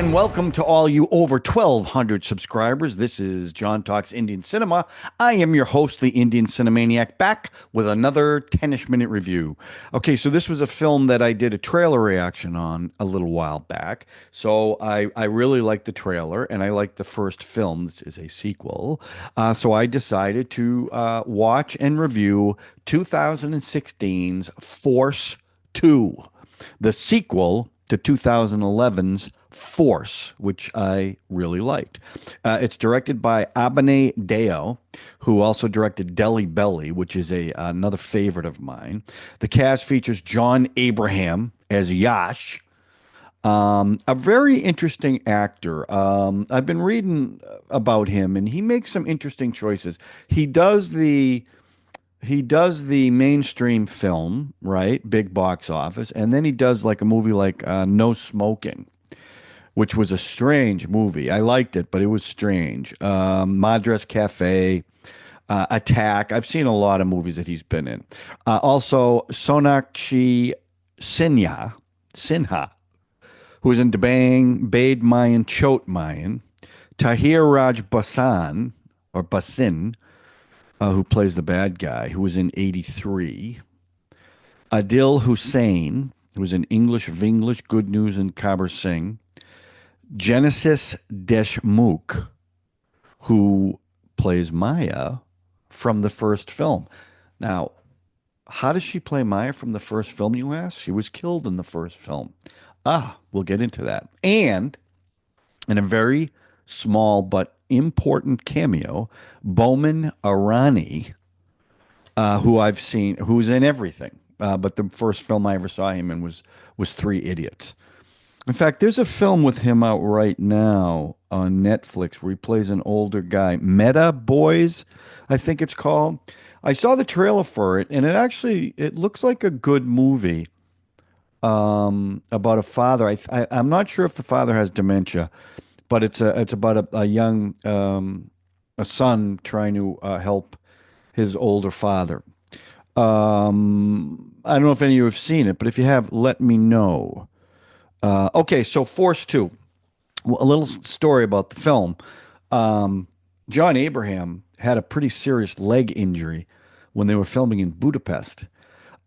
and welcome to all you over 1,200 subscribers. This is John Talks Indian Cinema. I am your host, the Indian Cine-MANIAC, back with another 10-ish minute review. Okay, so this was a film that I did a trailer reaction on a little while back. So I really liked the trailer, and I liked the first film. This is a sequel. So I decided to watch and review 2016's Force 2, the sequel to 2011's Force, which I really liked. It's directed by Abhinay Deo, who also directed Delhi Belly, which is another favorite of mine. The cast features John Abraham as Yash, a very interesting actor. I've been reading about him, and he makes some interesting choices. He does the mainstream film, right? Big box office. And then he does like a movie like No Smoking, which was a strange movie. I liked it, but it was strange. Madres Café, Attack. I've seen a lot of movies that he's been in. Also, Sonakshi Sinha, who is in Dabangg, Bade Miyan Chote Miyan. Tahir Raj Bhasin, who plays the bad guy, who was in 83. Adil Hussain, who was in English of English, Good News and Kabir Singh. Genesis Deshmukh, who plays Maya from the first film. Now, how does she play Maya from the first film, you ask? She was killed in the first film. We'll get into that. And in a very small but important cameo, Bowman Arani, who I've seen, who's in everything. But the first film I ever saw him in was Three Idiots. In fact, there's a film with him out right now on Netflix where he plays an older guy. Meta Boys, I think it's called. I saw the trailer for it, and it looks like a good movie about a father. I'm not sure if the father has dementia, but it's about a young a son trying to help his older father. I don't know if any of you have seen it, but if you have, let me know. Okay, so Force 2. Well, a little story about the film. John Abraham had a pretty serious leg injury when they were filming in Budapest,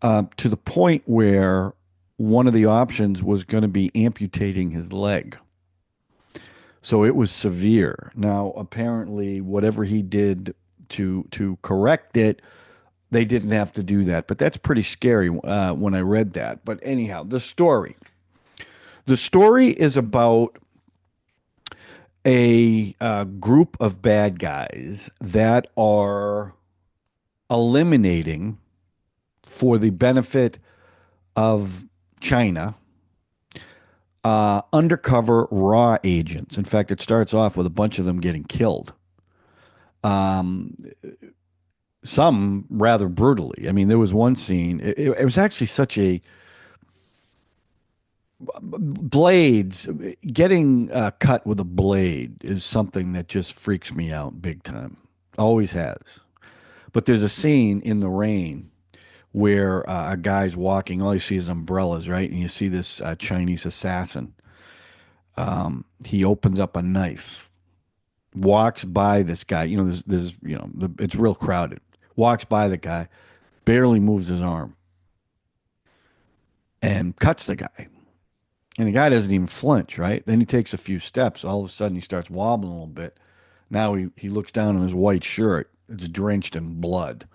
to the point where one of the options was going to be amputating his leg. So it was severe. Now, apparently, whatever he did to correct it, they didn't have to do that. But that's pretty scary when I read that. But anyhow, the story. The story is about a group of bad guys that are eliminating, for the benefit of China, undercover raw agents. In fact, it starts off with a bunch of them getting killed. Some rather brutally. I mean, there was one scene. It was actually such a blades getting cut with a blade is something that just freaks me out big time. Always has. But there's a scene in the rain where a guy's walking. All you see is umbrellas, right? And you see this Chinese assassin. He opens up a knife, walks by this guy. You know, it's real crowded. Walks by the guy, barely moves his arm, and cuts the guy. And the guy doesn't even flinch, right? Then he takes a few steps. All of a sudden, he starts wobbling a little bit. Now he looks down on his white shirt. It's drenched in blood.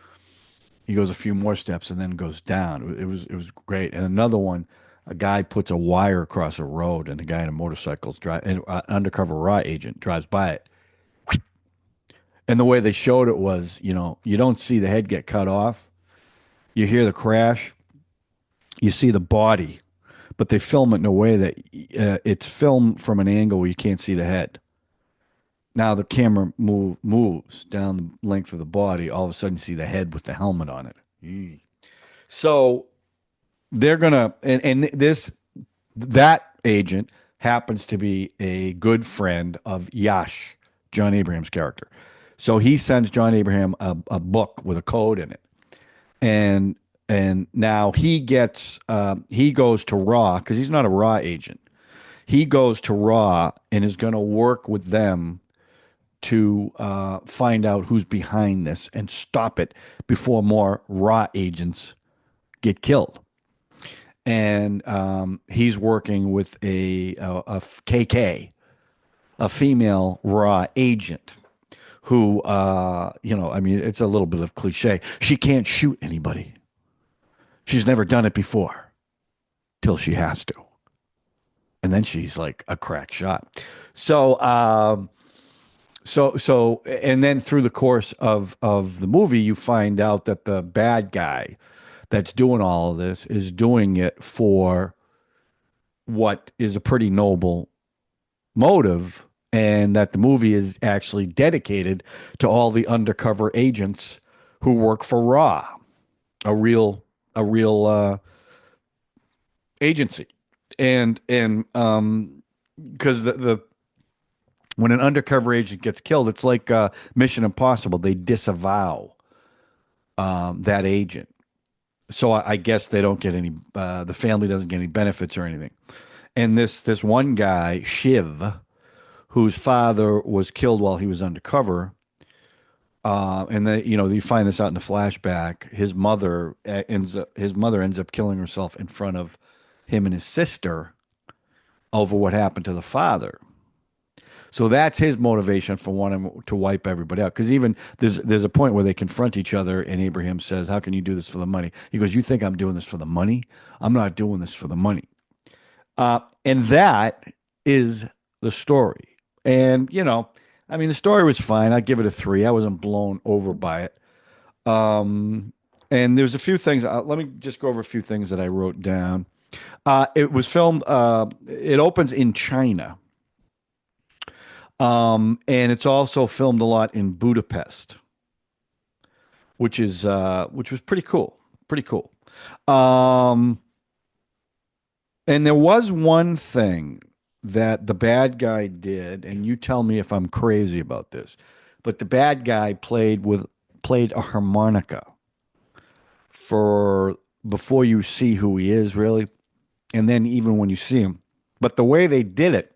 He goes a few more steps and then goes down. It was great. And another one, a guy puts a wire across a road, and a guy in a motorcycle, an undercover raw agent, drives by it. And the way they showed it was, you don't see the head get cut off. You hear the crash. You see the body. But they film it in a way that it's filmed from an angle where you can't see the head. Now the camera moves down the length of the body. All of a sudden, you see the head with the helmet on it. Eee. So they're gonna, that agent happens to be a good friend of Yash, John Abraham's character. So he sends John Abraham a book with a code in it, and now he goes to Raw because he's not a Raw agent. He goes to Raw and is going to work with them to find out who's behind this and stop it before more Raw agents get killed. And he's working with a KK, a female Raw agent who, I mean, it's a little bit of cliche. She can't shoot anybody. She's never done it before till she has to. And then she's like a crack shot. So, and then through the course of the movie, you find out that the bad guy that's doing all of this is doing it for what is a pretty noble motive, and that the movie is actually dedicated to all the undercover agents who work for Raw, a real agency, and because the when an undercover agent gets killed, it's like Mission Impossible. They disavow that agent. So I guess they don't get any. The family doesn't get any benefits or anything. And this one guy, Shiv, whose father was killed while he was undercover, and you find this out in the flashback. His mother ends up killing herself in front of him and his sister over what happened to the father. So that's his motivation for wanting to wipe everybody out. Because even there's a point where they confront each other, and Abraham says, "How can you do this for the money?" He goes, "You think I'm doing this for the money? I'm not doing this for the money." And that is the story. And I mean, the story was fine. I'd give it a 3. I wasn't blown over by it. And there's a few things. Let me just go over a few things that I wrote down. It was filmed. It opens in China. And it's also filmed a lot in Budapest, which was pretty cool. Pretty cool. And there was one thing that the bad guy did, and you tell me if I'm crazy about this, but the bad guy played a harmonica for before you see who he is really, and then even when you see him. But the way they did it,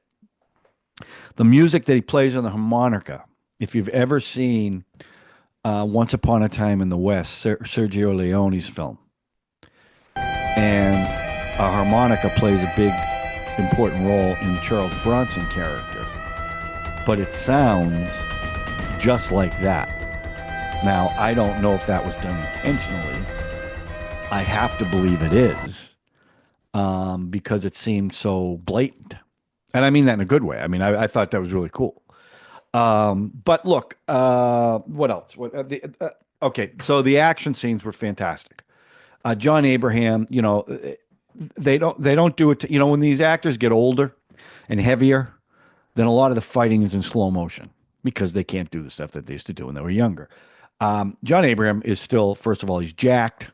the music that he plays on the harmonica, if you've ever seen Once Upon a Time in the West, Sergio Leone's film, and a harmonica plays a big, important role in the Charles Bronson character, but it sounds just like that. Now, I don't know if that was done intentionally. I have to believe it is, because it seemed so blatant. And I mean that in a good way. I mean, I thought that was really cool. But look, what else? Okay, so the action scenes were fantastic. John Abraham, they don't do it to, when these actors get older and heavier, then a lot of the fighting is in slow motion because they can't do the stuff that they used to do when they were younger. John Abraham is still, first of all, he's jacked.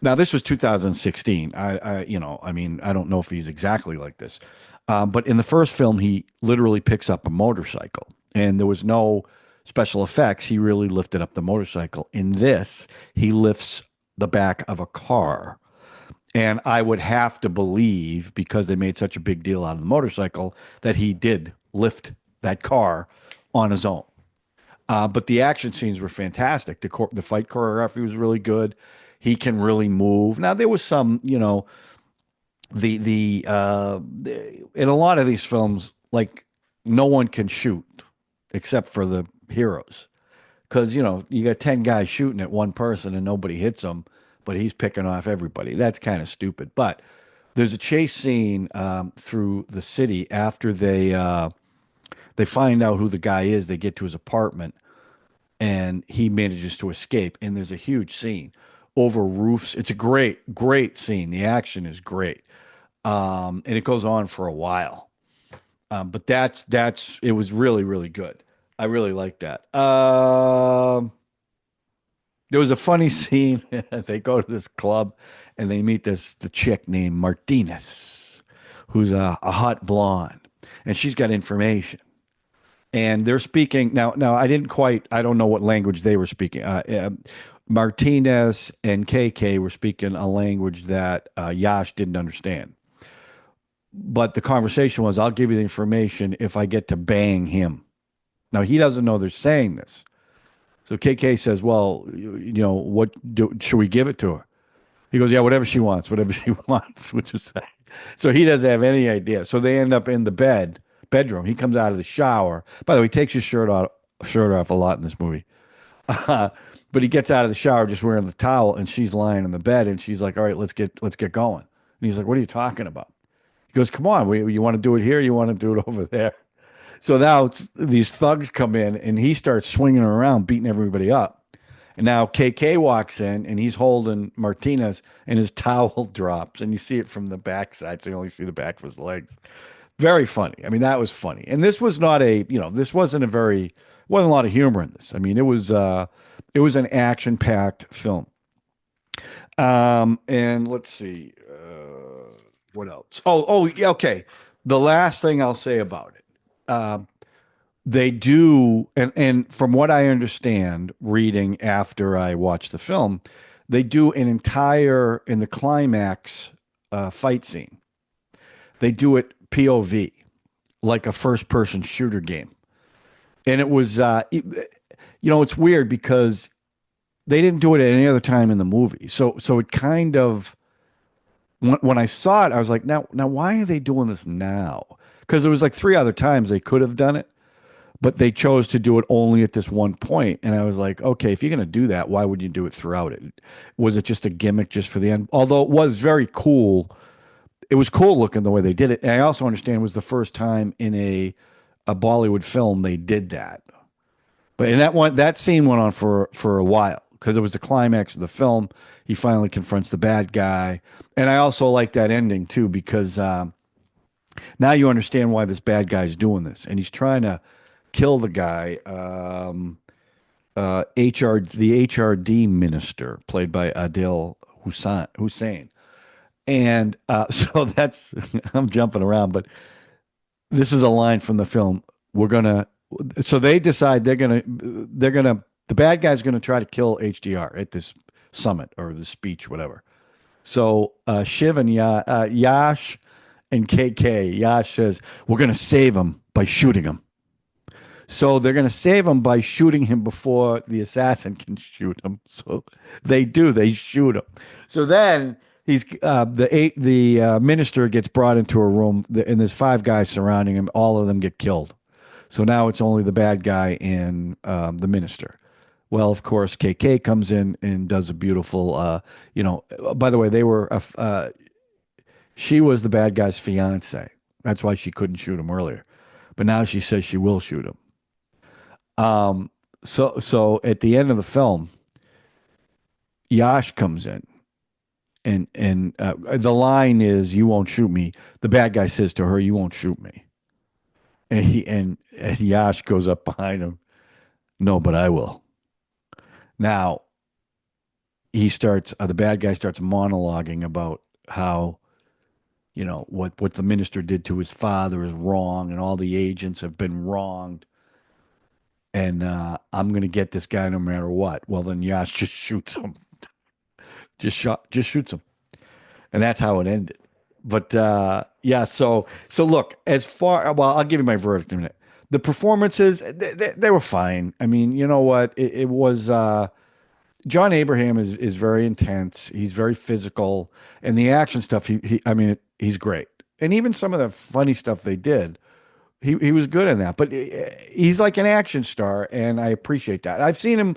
Now, this was 2016. I mean, I don't know if he's exactly like this. But in the first film, he literally picks up a motorcycle, and there was no special effects. He really lifted up the motorcycle. In this, he lifts the back of a car. And I would have to believe, because they made such a big deal out of the motorcycle, that he did lift that car on his own. But the action scenes were fantastic. The fight choreography was really good. He can really move. Now, there was some, in a lot of these films, like, no one can shoot except for the heroes. Because, you got 10 guys shooting at one person and nobody hits them, but he's picking off everybody. That's kind of stupid. But there's a chase scene through the city after they find out who the guy is. They get to his apartment, and he manages to escape. And there's a huge scene over roofs. It's a great, great scene. The action is great. And it goes on for a while. But it was really, really good. I really like that. There was a funny scene. They go to this club and they meet the chick named Martinez, who's a hot blonde, and she's got information. And they're speaking now. I don't know what language they were speaking. Martinez and KK were speaking a language that Yash didn't understand. But the conversation was, I'll give you the information if I get to bang him. Now he doesn't know they're saying this. So KK says, well, what should we give it to her? He goes, yeah, whatever she wants, which is so he doesn't have any idea. So they end up in the bedroom. He comes out of the shower. By the way, he takes his shirt off a lot in this movie. But he gets out of the shower just wearing the towel, and she's lying in the bed, and she's like, all right, let's get going. And he's like, what are you talking about? He goes, come on, you want to do it here? You want to do it over there? So now these thugs come in, and he starts swinging around, beating everybody up. And now KK walks in, and he's holding Martinez, and his towel drops, and you see it from the backside, so you only see the back of his legs. Very funny. I mean, that was funny. And this was not this wasn't a lot of humor in this. I mean, it was an action-packed film. And let's see, what else? Yeah, okay. The last thing I'll say about it. They do, and from what I understand, reading after I watched the film, they do an entire in the climax fight scene. They do it POV, like a first-person shooter game, and it was, it's weird because they didn't do it at any other time in the movie. So it kind of when I saw it, I was like, now why are they doing this now? Because there was like three other times they could have done it, but they chose to do it only at this one point. And I was like, okay, if you're going to do that, why would you do it throughout it? Was it just a gimmick just for the end? Although it was very cool. It was cool looking the way they did it. And I also understand it was the first time in a Bollywood film they did that. But in that scene went on for a while because it was the climax of the film. He finally confronts the bad guy. And I also like that ending too because now you understand why this bad guy's doing this. And he's trying to kill the guy, the HRD minister, played by Adil Hussein. And so that's I'm jumping around, but this is a line from the film. So they decide the bad guy's gonna try to kill HDR at this summit or the speech, whatever. So Shiv and Yash and KK, Yash says, we're gonna save him by shooting him. So they're going to save him by shooting him before the assassin can shoot him. So they do. They shoot him. So then the minister gets brought into a room, and there's five guys surrounding him. All of them get killed. So now it's only the bad guy and the minister. Well, of course, KK comes in and does a beautiful. By the way, she was the bad guy's fiance. That's why she couldn't shoot him earlier. But now she says she will shoot him. So at the end of the film, Yash comes in, and the line is, "You won't shoot me." The bad guy says to her, "You won't shoot me," and Yash goes up behind him. No, but I will. Now the bad guy starts monologuing about how what the minister did to his father is wrong, and all the agents have been wronged. And I'm going to get this guy no matter what. Well, then Yash just shoots him. Just shoots him. And that's how it ended. But yeah, so look, I'll give you my verdict in a minute. The performances, they were fine. I mean, you know what? It was John Abraham is very intense. He's very physical, and the action stuff. He's great. And even some of the funny stuff they did, he was good in that. But he's like an action star, and I appreciate that. I've seen him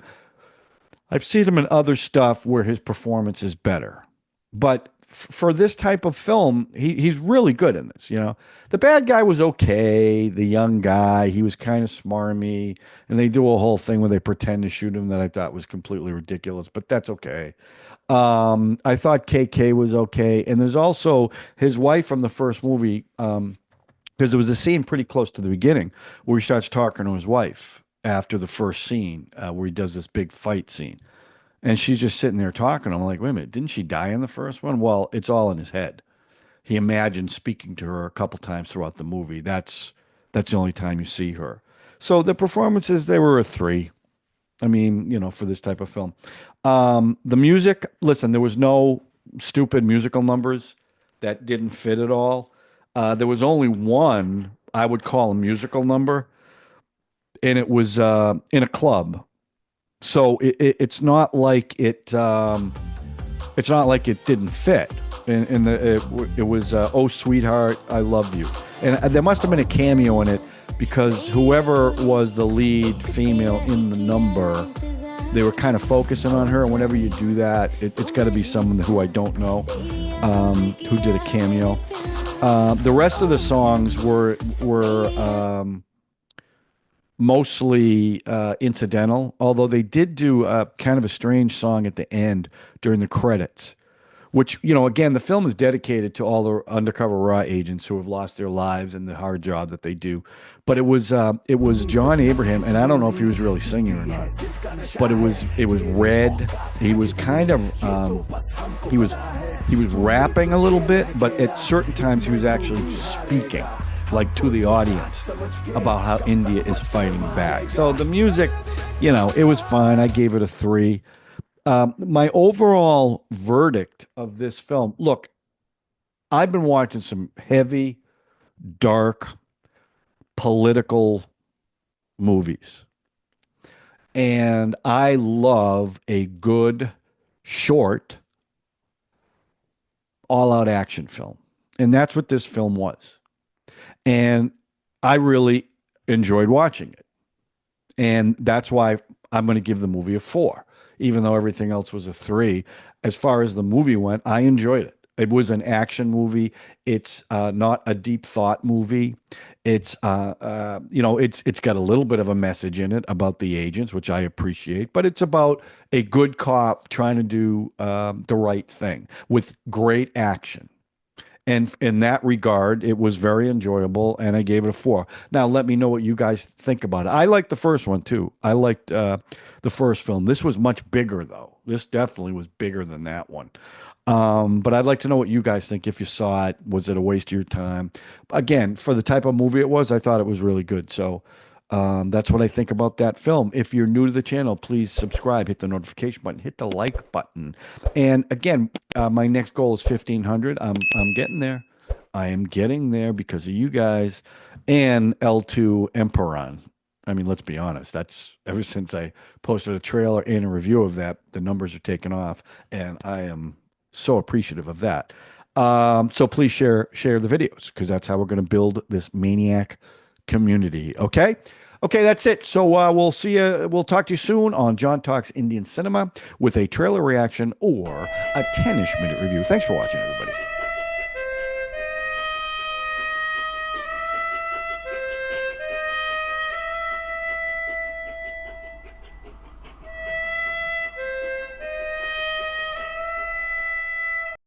in other stuff where his performance is better, but for this type of film, he's really good in this. The bad guy was okay. The young guy, he was kind of smarmy, and they do a whole thing where they pretend to shoot him that I thought was completely ridiculous, but that's okay. I thought KK was okay, and there's also his wife from the first movie, because there was a scene pretty close to the beginning where he starts talking to his wife after the first scene, where he does this big fight scene. And she's just sitting there talking. I'm like, wait a minute, didn't she die in the first one? Well, it's all in his head. He imagined speaking to her a couple times throughout the movie. That's the only time you see her. So the performances, they were a 3. I mean, for this type of film. The music, listen, there was no stupid musical numbers that didn't fit at all. There was only one I would call a musical number, and it was in a club. So it's not like it didn't fit. And it was "Oh Sweetheart, I Love You," and there must have been a cameo in it because whoever was the lead female in the number, they were kind of focusing on her. And whenever you do that, it's got to be someone who I don't know, who did a cameo. The rest of the songs were mostly incidental, although they did do kind of a strange song at the end during the credits, which, again, the film is dedicated to all the undercover raw agents who have lost their lives and the hard job that they do. But it was John Abraham, and I don't know if he was really singing or not, but it was red. He was kind of he was rapping a little bit, but at certain times he was actually just speaking like to the audience about how India is fighting back. So the music, it was fine. I gave it a 3. My overall verdict of this film, look, I've been watching some heavy, dark, political movies, and I love a good, short, all-out action film. And that's what this film was. And I really enjoyed watching it. And that's why I'm going to give the movie a 4, even though everything else was a 3. As far as the movie went, I enjoyed it. It was an action movie. It's not a deep thought movie. It's it's got a little bit of a message in it about the agents, which I appreciate. But it's about a good cop trying to do the right thing with great action. And in that regard, it was very enjoyable, and I gave it a 4. Now, let me know what you guys think about it. I liked the first one too. I liked the first film. This was much bigger, though. This definitely was bigger than that one. But I'd like to know what you guys think. If you saw it, was it a waste of your time? Again, for the type of movie it was, I thought it was really good. So that's what I think about that film. If you're new to the channel, please subscribe, hit the notification button, hit the like button. And again, my next goal is 1,500. I'm getting there. I am getting there because of you guys and L2 Emperon. I mean, let's be honest. That's ever since I posted a trailer and a review of that, the numbers are taking off, and I am so appreciative of that. So please share the videos because that's how we're going to build this maniac community. Okay. Okay, that's it. So we'll see you. We'll talk to you soon on John Talks Indian Cinema with a trailer reaction or a 10ish minute review. Thanks for watching, everybody.